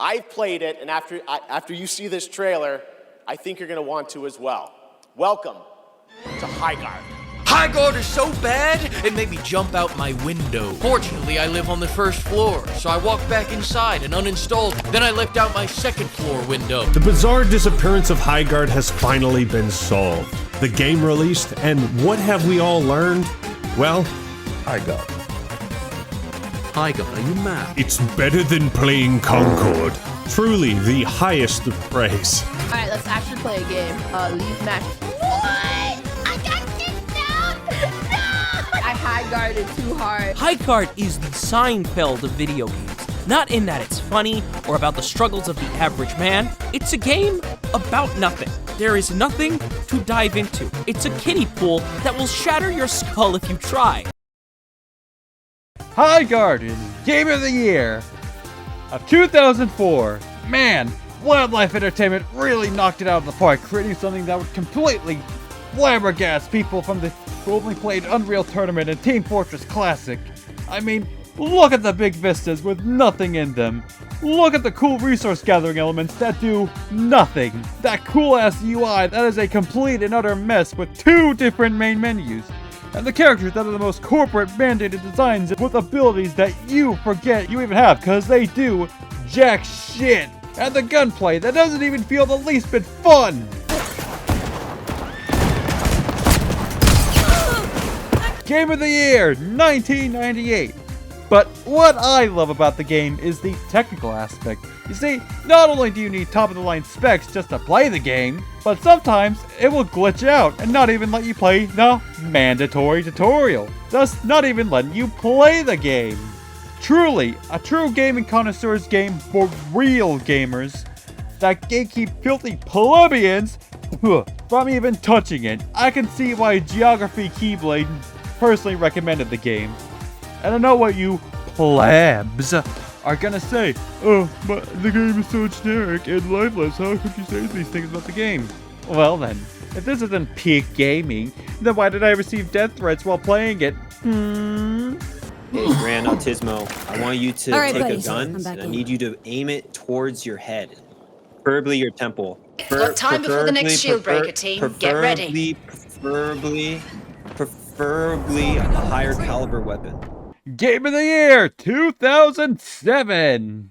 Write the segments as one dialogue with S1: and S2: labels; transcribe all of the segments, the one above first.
S1: I've played it, and after you see this trailer, I think you're going to want to as well. Welcome to Highgaurd.
S2: Highgaurd is so bad, it made me jump out my window. Fortunately, I live on the first floor, so I walked back inside and uninstalled. Then I leapt out my second floor window.
S3: The bizarre disappearance of Highgaurd has finally been solved. The game released, and what have we all learned? Well, Highgaurd.
S2: Highgaurd, are you mad?
S3: It's better than playing Concord. Truly the highest of praise.
S4: Alright, let's actually play a game. Leave match. What? I got kicked out! No! I Highgaurded too hard.
S5: Highgaurd is the Seinfeld of video games. Not in that it's funny or about the struggles of the average man. It's a game about nothing. There is nothing to dive into. It's a kiddie pool that will shatter your skull if you try.
S6: Highgaurd is Game of the Year of 2004. Man, Wildlife Entertainment really knocked it out of the park, creating something that would completely flabbergast people from who only played Unreal Tournament and Team Fortress Classic. I mean, look at the big vistas with nothing in them. Look at the cool resource gathering elements that do nothing. That cool ass UI that is a complete and utter mess with 2 different main menus. And the characters that are the most corporate mandated designs with abilities that you forget you even have because they do jack shit. And the gunplay that doesn't even feel the least bit fun. Game of the Year, 1998. But what I love about the game is the technical aspect. You see, not only do you need top-of-the-line specs just to play the game, but sometimes it will glitch out and not even let you play the mandatory tutorial, thus not even letting you play the game. Truly, a true gaming connoisseur's game for real gamers that gatekeep filthy plebeians from even touching it. I can see why Geography Keyblade personally recommended the game. And I know what you plebs are gonna say. Oh, but the game is so generic and lifeless. How could you say these things about the game? Well then, if this isn't peak gaming, then why did I receive death threats while playing it?
S7: Hey, Gran Autismo, I want you to take a gun, and I need you to aim it towards your head. Preferably your temple.
S8: Got time before the next shield breaker, team. Get ready.
S7: Preferably a higher caliber weapon.
S6: Game of the Year 2007.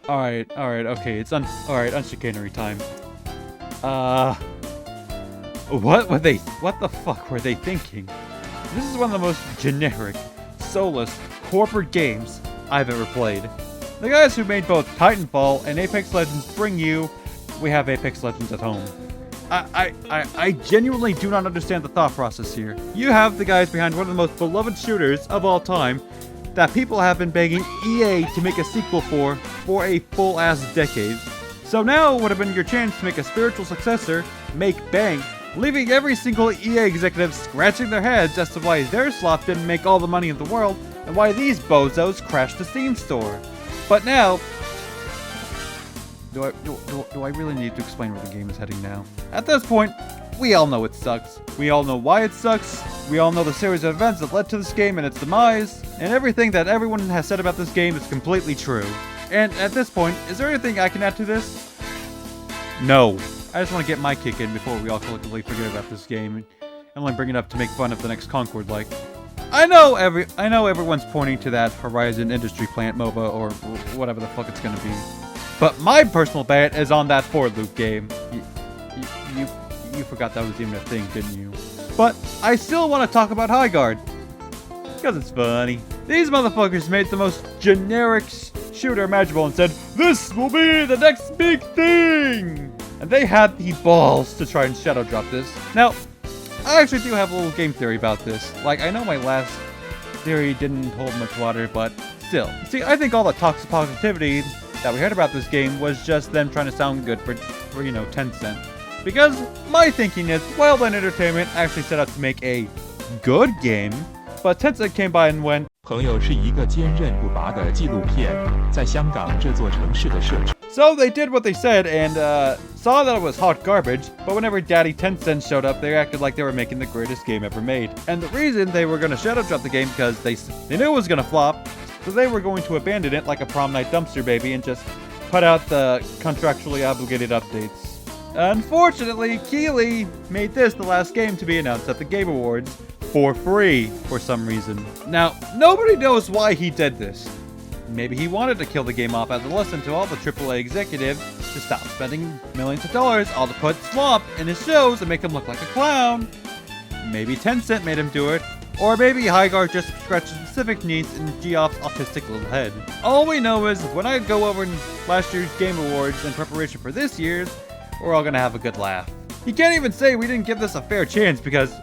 S6: Alright, okay, alright, unchicanery time. What the fuck were they thinking? This is one of the most generic, soulless, corporate games I've ever played. The guys who made both Titanfall and Apex Legends bring you, we have Apex Legends at home. I genuinely do not understand the thought process here. You have the guys behind one of the most beloved shooters of all time that people have been begging EA to make a sequel for a full-ass decade. So now would have been your chance to make a spiritual successor, make bank, leaving every single EA executive scratching their heads as to why their slot didn't make all the money in the world and why these bozos crashed the Steam store. But now, do I really need to explain where the game is heading now? At this point, we all know it sucks. We all know why it sucks. We all know the series of events that led to this game and its demise. And everything that everyone has said about this game is completely true. And at this point, is there anything I can add to this? No. I just want to get my kick in before we all collectively forget about this game and only bring it up to make fun of the next concord-like. I know everyone's pointing to that Horizon Industry Plant MOBA or whatever the fuck it's gonna be. But my personal bet is on that For Loop game. You forgot that was even a thing, didn't you? But I still want to talk about Highgaurd. Because it's funny. These motherfuckers made the most generic shooter imaginable and said, "This will be the next big thing!" And they had the balls to try and shadow drop this. Now, I actually do have a little game theory about this. Like, I know my last theory didn't hold much water, but still. See, I think all the toxic positivity that we heard about this game was just them trying to sound good for you know, Tencent. Because my thinking is, Wildland Entertainment actually set out to make a good game, but Tencent came by and went,
S9: 朋友是一个坚韧不拔的纪录片，在香港这座城市的设置。
S6: So they did what they said and saw that it was hot garbage, but whenever Daddy Tencent showed up, they acted like they were making the greatest game ever made. And the reason they were going to shadow drop the game because they knew it was going to flop, so they were going to abandon it like a prom night dumpster baby and just put out the contractually obligated updates. Unfortunately, Keeley made this the last game to be announced at the Game Awards for free for some reason. Now, nobody knows why he did this. Maybe he wanted to kill the game off as a lesson to all the AAA executives to stop spending millions of dollars all to put Swamp in his shows and make him look like a clown. Maybe Tencent made him do it, or maybe Highgaurd just scratched specific needs in Geoff's autistic little head. All we know is when I go over last year's Game Awards in preparation for this year's, we're all gonna have a good laugh. You can't even say we didn't give this a fair chance because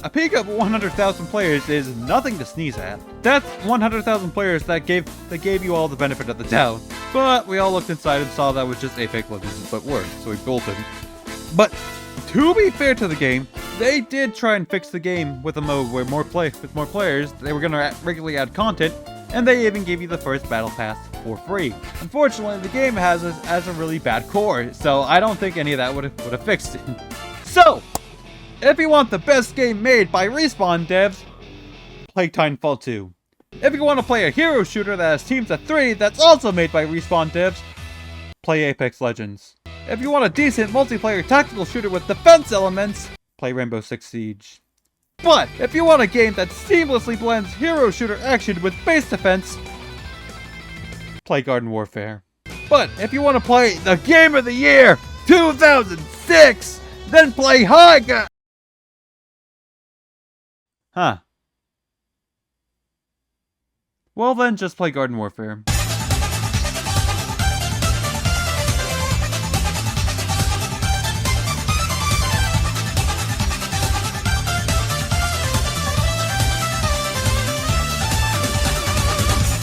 S6: a peak of 100,000 players is nothing to sneeze at. That's 100,000 players that gave you all the benefit of the doubt. But we all looked inside and saw that was just Apex Legends but worse, so we bolted. But to be fair to the game, they did try and fix the game with a mode where with more players, they were gonna regularly add content, and they even gave you the first battle pass for free. Unfortunately, the game has a really bad core, so I don't think any of that would have fixed it. So, if you want the best game made by Respawn devs, play Titanfall 2. If you want to play a hero shooter that has teams of 3 that's also made by Respawn devs, play Apex Legends. If you want a decent multiplayer tactical shooter with defense elements, play Rainbow Six Siege. But if you want a game that seamlessly blends hero shooter action with base defense, play Garden Warfare. But if you want to play the Game of the Year 2006, then play Highgaurd. Huh. Well then, just play Garden Warfare.